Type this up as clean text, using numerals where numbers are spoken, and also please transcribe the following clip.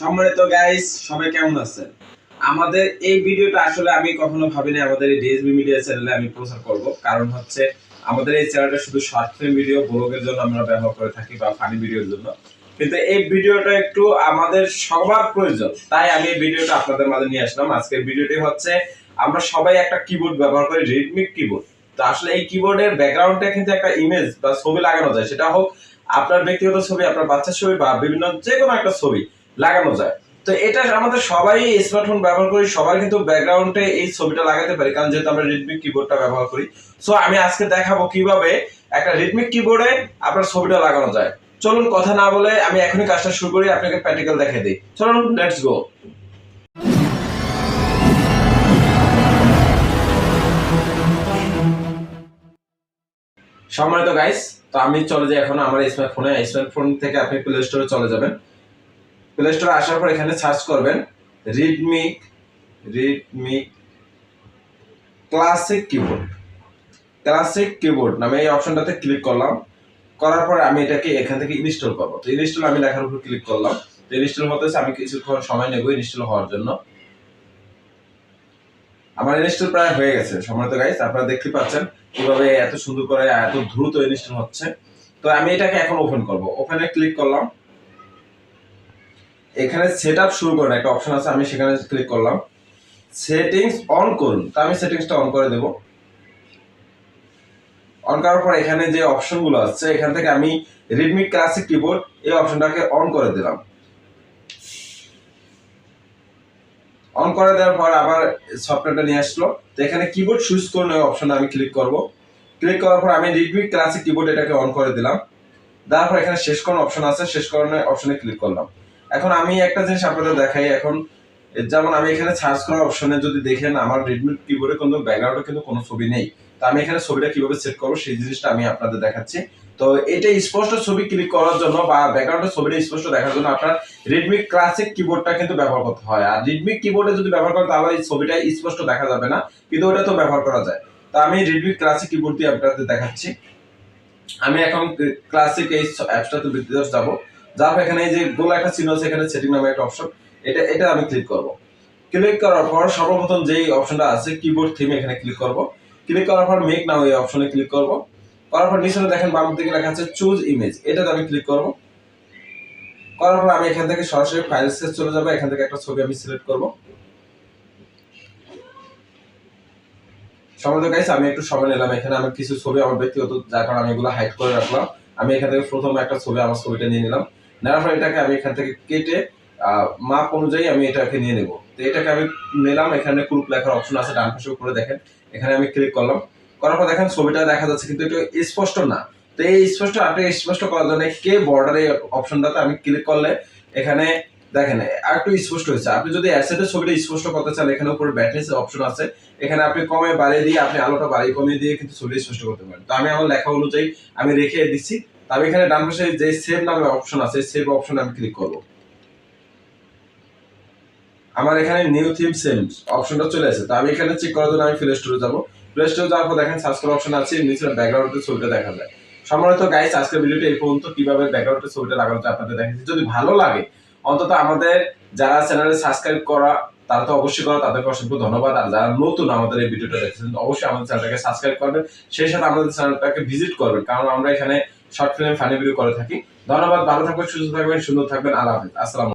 সম্মানিত গাইস, সবাই কেমন আছেন? আমাদের এই ভিডিওটা আসলে আমি কখনো ভাবিনি আমাদের এই ডিএসবি মিডিয়া চ্যানেলে আমি প্রচার করব। কারণ হচ্ছে আমাদের এই চ্যানেলটা শুধু শর্ট ফিল্ম ভিডিও, ব্লগের জন্য আমরা ব্যবহার করে থাকি বা ফানি ভিডিওর জন্য। কিন্তু এই ভিডিওটা একটু আমাদের সবার প্রয়োজন, তাই আমি এই ভিডিওটা আপনাদের মাঝে নিয়ে আসলাম। আজকের ভিডিওটি হচ্ছে আমরা সবাই একটা কিবোর্ড ব্যবহার করি, রিডমিক কিবোর্ড। তো আসলে এই কিবোর্ডের ব্যাকগ্রাউন্ডে কিন্তু একটা ইমেজ বা ছবি লাগানো যায়, সেটা হোক আপনার ব্যক্তিগত ছবি, আপনার বাচ্চার ছবি বা বিভিন্ন যে কোনো একটা ছবি লাগানো যায়। তো এটা আমাদের সবাই স্মার্টফোন ব্যবহার করি, সবাই কিন্তু ব্যাকগ্রাউন্ডে এই ছবিটা লাগাতে পারি, কারণ যেহেতু আমরা রিডমিক কিবোর্ডটা ব্যবহার করি। সো আমি আজকে দেখাবো কিভাবে একটা রিডমিক কিবোর্ডে আপনার ছবিটা লাগানো যায়। চলুন কথা না বলে আমি এখনই কাজটা শুরু করি, আপনাকে প্র্যাকটিক্যাল দেখিয়ে দিই। চলুন, লেটস গো। সম্মানিত গাইস, তো আমি চলে যাই এখন আমার স্মার্টফোন থেকে আপনি প্লে স্টোরে চলে যাবেন। প্লে স্টোরে আসার পর এখানে সার্চ করবেন রিডমিক রিডমিক ক্লাসিক কিবোর্ড নামে এই অপশনটাতে ক্লিক করলাম। করার পর আমি এটাকে এখান থেকে ইনস্টল করবো। তো ইনস্টল আমি লেখার উপর ক্লিক করলাম। তো ইনস্টল হতেছে, আমি কিছুক্ষণ সময় নেব ইনস্টল হওয়ার জন্য। আমার ইনস্টল প্রায় হয়ে গেছে। সম্মানিত গাইস, আপনারা দেখতে পাচ্ছেন কিভাবে এত সুন্দর করে এত দ্রুত ইনস্টল হচ্ছে। তো আমি এটাকে এখন ওপেন করব। ওপেনে ক্লিক করলাম। এখানে সেটআপ শুরু করার একটা অপশন আছে, আমি সেখানে ক্লিক করলাম। সেটিংস অন করুন, তো আমি সেটিংসটা অন করে দেব। অন করার পর এখানে যে অপশনগুলো আছে এখান থেকে আমি রিডমি ক্লাসিক কিবোর্ড এই অপশনটাকে অন করে দিলাম। অন করে দেওয়ার পর আবার সফটওয়্যারটা নিয়ে আসলো। তো এখানে কিবোর্ড সুইচ করুন এই অপশনে আমি ক্লিক করব। ক্লিক করার পর আমি রিডমি ক্লাসিক কিবোর্ড এটাকে অন করে দিলাম। দেওয়ার পর এখানে শেষ করুন অপশন আছে, শেষ করুন অপশনে ক্লিক করলাম। এখন আমি একটা জিনিস আপনাদের দেখাই। এখন যেমন আমি এখানে সার্চ করার অপশনে যদি দেখেন আমার রেডমি কিবোর্ডে কোনো ব্যাকগ্রাউন্ডে কিন্তু কোনো ছবি নেই। তো আমি এখানে ছবিটা কিভাবে সেট করবো সেই জিনিসটা আমি আপনাদের দেখাচ্ছি। তো এটা স্পষ্ট ছবি ক্লিক করার জন্য বা ব্যাকগ্রাউন্ডের ছবিটা স্পষ্ট দেখার জন্য আপনার রেডমি ক্লাসিক কিবোর্ডটা কিন্তু ব্যবহার করতে হয়। আর রেডমি কিবোর্ডে যদি ব্যবহার করেন তাহলে এই ছবিটা স্পষ্ট দেখা যাবে না, কিন্তু ওটা তো ব্যবহার করা যায়। তো আমি রেডমি ক্লাসিক কিবোর্ড দিয়ে আপনাদের দেখাচ্ছি। আমি এখন ক্লাসিক এই অ্যাপসটাতে ভিতরে যাব। যার এখানে এই যে গোল একটা চিহ্ন আছে, এখানে সেটিং নামে একটা অপশন, এটা আমি ক্লিক করব। ক্লিক করার পর সর্বপ্রথম যেই অপশনটা আছে কিবোর্ড থিম, এখানে ক্লিক করব। ক্লিক করার পর মেক নাও এই অপশনে ক্লিক করব। করার পর নিচে দেখেন বাম দিকে লেখা আছে চুজ ইমেজ, এটাতে আমি ক্লিক করব। করার পর আমি এখান থেকে সরাসরি ফাইলসে চলে যাব। এখান থেকে একটা ছবি আমি সিলেক্ট করব। সম্মানিত গাইস, আমি একটু সময় নিলাম। এখানে আমি কিছু ছবি আমার ব্যক্তিগত, যার কারণে আমি এগুলো হাইড করে রাখলাম। আমি এখান থেকে প্রথম একটা ছবি, আমার ছবিটা নিয়ে নিলাম। নেওয়ার পর এটাকে আমি এখান থেকে কেটে মাপ অনুযায়ী আমি এটাকে নিয়ে নেব। তো এটাকে আমি নিলাম। এখানে গ্রুপ লেখার অপশন আছে ডান পাশে উপরে দেখেন, এখানে আমি ক্লিক করলাম। করার পর দেখেন ছবিটা দেখা যাচ্ছে কিন্তু এটা স্পষ্ট না। তো এই স্পষ্ট করার জন্য কে বর্ডার এই অপশনটাতে আমি ক্লিক করলে এখানে দেখেন আর একটু স্পষ্ট হয়েছে। আপনি যদি অ্যাসেটের ছবিটা স্পষ্ট করতে চান, এখানে উপরে ব্রাইটনেস অপশন আছে, এখানে আপনি কমে বাড়িয়ে দিয়ে আপনি আলোটা বাড়িয়ে কমিয়ে দিয়ে কিন্তু ছবিটা স্পষ্ট করতে পারেন। তো আমি আমার লেখা অনুযায়ী আমি রেখে দিচ্ছি। আমি এখানে ডান পাশে যে সেভ নামে অপশন আছে, সেভ অপশনে আমি ক্লিক করব। আমার এখানে নিউ থিম সেন্ড অপশনটা চলে আসে। তো আমি এখানে চেক করার জন্য আমি প্লে স্টোরে যাব। প্লে স্টোরে যাওয়ার পর দেখেন সার্চ করার অপশন আছে, নিচে ব্যাকগ্রাউন্ডের ছবিটা দেখা যায়। সম্মানিত গাইস, আজকের ভিডিওটা এই পর্যন্ত। কিভাবে ব্যাকগ্রাউন্ডের ছবিটা লাগানো যায় আপনাদের দেখাচ্ছি। যদি ভালো লাগে অন্তত আমাদের যারা চ্যানেলে সাবস্ক্রাইব করা তারা তো অবশ্যই করা, তাদেরকে অসংখ্য ধন্যবাদ। আর যারা নতুন আমাদের এই ভিডিওটা দেখছেন অবশ্যই আমাদের চ্যানেলটাকে সাবস্ক্রাইব করবেন, সেই সাথে আমাদের চ্যানেলটাকে ভিজিট করবেন, কারণ আমরা এখানে শর্ট ফিল্ম ফানি ভিডিও করে থাকি। ধন্যবাদ, ভালো থাকবেন, সুস্থ থাকবেন, সুন্দর থাকবেন। আল্লাহ হাফেজ, আসসালাম।